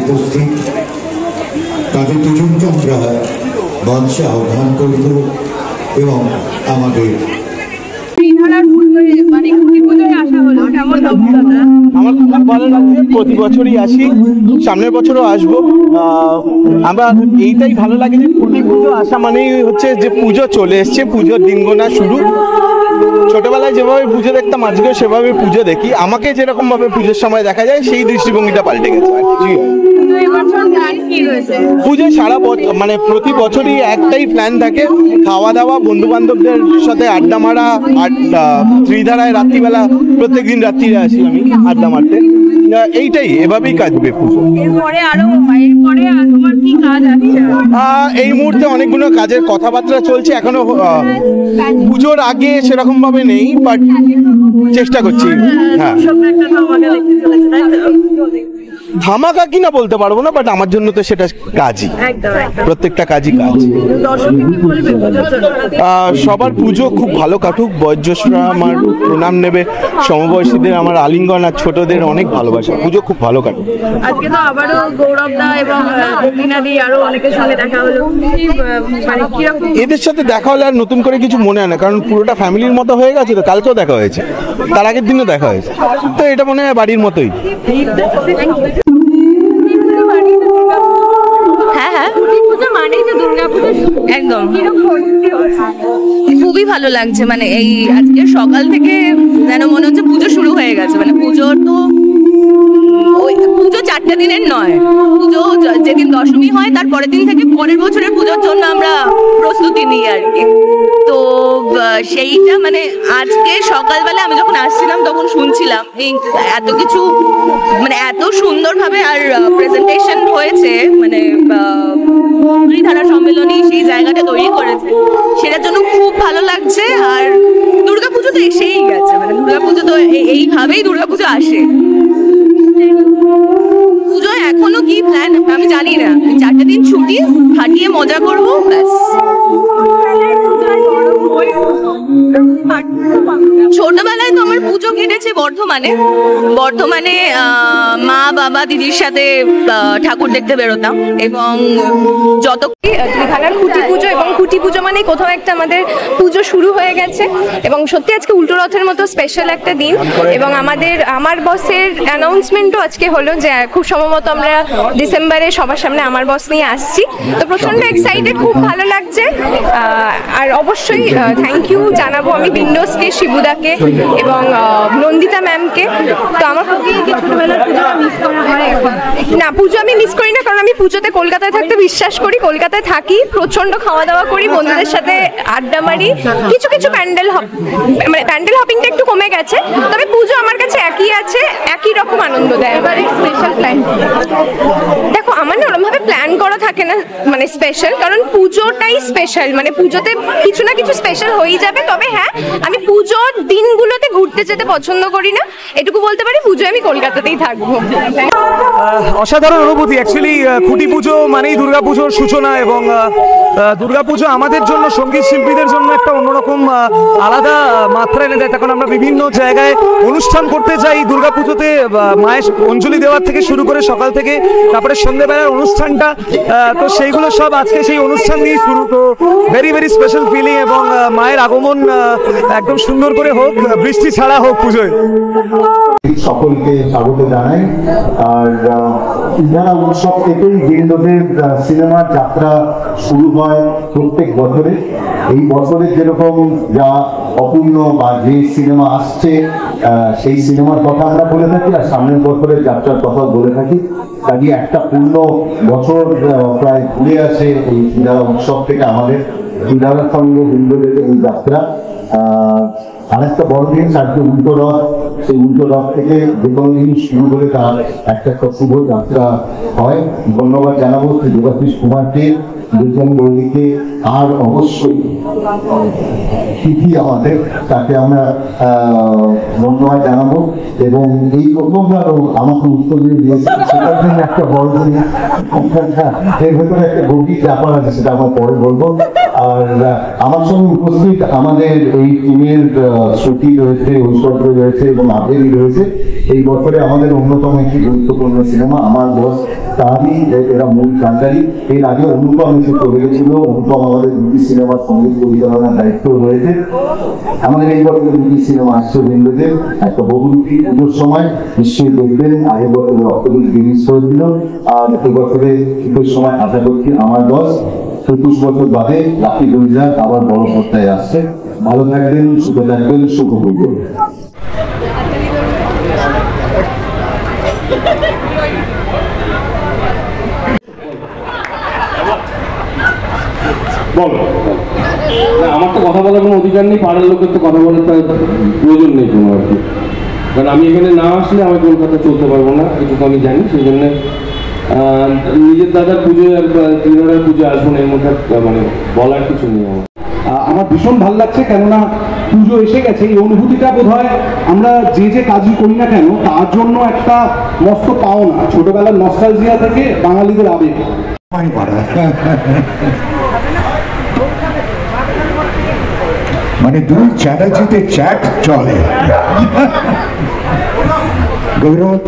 উপস্থিত তাদের দুজনকে আমরা মঞ্চে আহ্বান করব এবং আমাদের আমার খুব ভালো লাগছে। প্রতি বছরই আসি, সামনের বছরও আসবো। আমার এইটাই ভালো লাগে যে পুজো আসা মানেই হচ্ছে যে পুজো চলে এসছে, পুজোর দিন গোনা শুরু। ছোটবেলায় যেভাবে পুজো দেখতাম আজকেও সেভাবে পুজো দেখি। আমাকে যেরকম ভাবে পুজোর সময় দেখা যায় সেই দৃষ্টিভঙ্গিটা পাল্টে গেছে। পুজোয় সারা বছর মানে প্রতি বছরই একটাই প্ল্যান থাকে, খাওয়া দাওয়া, বন্ধু বান্ধবদের সাথে আড্ডা মারা। ত্রিধারায় রাত্রিবেলা প্রত্যেক দিন রাত্রিরে আসি আমি আড্ডা মারতে। এইটাই এভাবেই কাটবে পুজো। এই মুহূর্তে অনেকগুলো কাজের কথাবার্তা চলছে, এখনো পুজোর আগে সেরকম ভাবে নেই, বাট চেষ্টা করছি। হ্যাঁ, ধামাকা কিনা বলতে পারবো না, বাট আমার জন্য তো সেটা কাজই, প্রত্যেকটা কাজই কাজ। সবার পুজো খুব ভালো কাটুক, বয়োজ্যেষ্ঠরা আমার প্রণাম নেবে, সমবয়সীদের আমার আলিঙ্গন, আর ছোটদের অনেক ভালোবাসা। পুজো খুব ভালো কাটুক। আজকে তো আবারও গৌরব দা এবং দীনাদি আরো অনেকের সঙ্গে দেখা হলো, এদের সাথে দেখা হলে আর নতুন করে কিছু মনে হয় না, কারণ পুরোটা ফ্যামিলির মতো হয়ে গেছে। তো কালকেও দেখা হয়েছে, তার আগের দিনও দেখা হয়েছে, তো এটা মনে হয় বাড়ির মতোই। একদম খুবই ভালো লাগছে। মানে এই আজকে সকাল থেকে যেন মনে হচ্ছে পুজো শুরু হয়ে গেছে। মানে পুজোর তো পুজো 4টা দিনের নয়, পুজো যেদিন দশমী হয় তার পরের দিন থেকে পরের বছরের পুজোর জন্য আমরা প্রস্তুতি নিই আর কি। তো সেইটা মানে আজকে সকালবেলা আমি যখন আসছিলাম তখন শুনছিলাম এই এত কিছু মানে এত সুন্দরভাবে আর প্রেজেন্টেশন হয়েছে, মানে ত্রিধারা সম্মেলনী সেই জায়গাটা তৈরি করেছে, সেটার জন্য খুব ভালো লাগছে। আর দুর্গাপুজো তো এসেই গেছে, মানে দুর্গাপুজো তো এইভাবেই দুর্গাপুজো আসে। পুজো এখনো কি প্ল্যান আমি জানি না, 4টা দিন ছুটি কাটিয়ে মজা করবো ব্যাস। ছোটবেলায় তো আমার পুজো কেটেছে বর্ধমানে মা বাবা দিদির সাথে ঠাকুর দেখতে বেরোতাম। এবং যত ত্রিধারার খুঁটি পুজো, এবং খুঁটি পুজো মানে কোথাও একটা আমাদের পুজো শুরু হয়ে গেছে। এবং সত্যি আজকে উল্টো রথের মতো স্পেশাল একটা দিন। এবং আমার বসের অ্যানাউন্সমেন্টও আজকে হলো যে খুব সম্ভবত আমরা ডিসেম্বরে সবার সামনে আমার বস নিয়ে আসছি। তো প্রচন্ড এক্সাইটেড, খুব ভালো লাগছে। আর অবশ্যই থ্যাংক ইউ জানাবো আমি বিন্ডোসকে, শিবুদাকে এবং নন্দিতা ম্যামকে। তো আমার না, পুজো আমি মিস করি না, কারণ আমি পুজোতে কলকাতায় থাকতে বিশ্বাস করি। কলকাতায় থাকি, প্রচন্ড খাওয়া দাওয়া করি, বন্ধুদের সাথে আড্ডা মারি। কিছু প্যান্ডেল মানে প্যান্ডেল হপিংটা একটু কমে গেছে, তবে পুজো আমার কাছে একই আছে, একই রকম আনন্দ দেয়। এবারে স্পেশাল প্ল্যান দেখো, আমার না ওরকমভাবে প্ল্যান করা থাকে না মানে স্পেশাল, কারণ পুজোটাই স্পেশাল। মানে পুজোতে কিছু না কিছু স্পেশাল হয়ে যাবে। তবে হ্যাঁ, আমি পুজোর দিনগুলোতে ঘুরতে যেতে পছন্দ করি না, এটুকু বলতে পারি। পুজো আমি কলকাতাতেই থাকবো। অসাধারণ অনুভূতি। অ্যাকচুয়ালি খুঁটি পুজো মানেই দুর্গাপুজোর সূচনা, এবং দুর্গাপুজো আমাদের জন্য, সঙ্গীত শিল্পীদের জন্য একটা অন্যরকম আলাদা মাত্রা এনে দেয়। তখন আমরা বিভিন্ন জায়গায় অনুষ্ঠান করতে যাই দুর্গাপুজোতে, মায়ের অঞ্জলি দেওয়ার থেকে শুরু করে সকাল থেকে, তারপরে সন্ধ্যেবেলার অনুষ্ঠানটা, তো সেইগুলো সব আজকে সেই অনুষ্ঠান দিয়ে শুরু। তো ভেরি স্পেশাল ফিলিং, এবং মায়ের আগমন একদম সুন্দর করে হোক, বৃষ্টি ছাড়া হোক পুজোয়। সকলকে স্বাগত জানাই। আর ইন্ডিয়ানা উৎসব থেকেই বিন্দুদের সিনেমার যাত্রা শুরু হয় প্রত্যেক বছরে। এই বছরে যেরকম যা অপূর্ণ বা যে সিনেমা আসছে সেই সিনেমার কথা আমরা বলে থাকি আর সামনের বছরের যাত্রার কথা বলে থাকি। কাজে একটা পূর্ণ বছর প্রায় ঘুরে আসে এই সিনেমা উৎসব থেকে আমাদের সিনেমার সঙ্গে হিন্দুদের এই যাত্রা। আরেকটা বড় জিনিস আজকে উল্টো রথ, সেই উল্টো রথ থেকে যে কোনো জিনিস শুরু করে তার একটা শুভ যাত্রা হয়। ধন্যবাদ জানাবো শ্রী দেবাশিস কুমারকে, দুজন দৈনিকে, আর অবশ্যই তিথি আমাদের, তাকে আমরা ধন্যবাদ জানাবো। এবং এই প্রথমবারও আমাকে উত্তর দিয়ে দিয়েছে, সেটার জন্য একটা বড় জিনিস। এর ভেতরে একটা গভীর ব্যাপার আছে, সেটা আমরা পরে বলবো। আর আমার সঙ্গে উপস্থিত আমাদের এই টিমের শ্রুতি রয়েছে, ঐশ্বর্য রয়েছে এবং আবেরি রয়েছে। এই বছরে আমাদের অন্যতম একটি গুরুত্বপূর্ণ সিনেমা আমার বস, তারই এরা মূল কান্ডারি। এর আগে অনুপম এসে চলে গেছিল। অনুপম আমাদের দুটি সিনেমার সঙ্গীত পরিচালনার দায়িত্ব রয়েছে। আমাদের এই বছরে দুটি সিনেমা আসছে বৃন্দদের, একটা বহুরূপী পুজোর সময় নিশ্চয়ই দেখবেন, আগের বছরে রক্তবীজ রিলিজ করেছিল, আর এই বছরে শীতের সময় আশা করছি আমার বস ২১ বছর বাদে লাকি গুলজার আবার বড় পর্দায় আসছে। ভালো থাকবেন, সুখে থাকবেন, শুভ পুজো। বলো না, আমার তো কথা বলার কোনো অধিকার নেই, পাড়ার লোকের তো কথা বলার প্রয়োজন নেই কোনো আর কি। কারণ আমি এখানে না আসলে আমি কলকাতা চলতে পারবো না, এটুকু আমি জানি। সেই জন্য নিজের দাদার পুজোয় আর তিনোড়ার পুজো আসবো না, এর মধ্যে মানে বলার কিছু নেই আমার। আমার ভীষণ ভালো লাগছে, কেননা পুজো এসে গেছে। এই অনুভূতিটা বোধ হয় আমরা যে কাজই করি না কেন তার জন্য একটা মস্ত পাওনা। ছোটবেলার নস্টালজিয়া থেকে বাঙালিদের আবেগ। মানে দুই চ্যাটার্জিতে চ্যাট চলে। গৌরব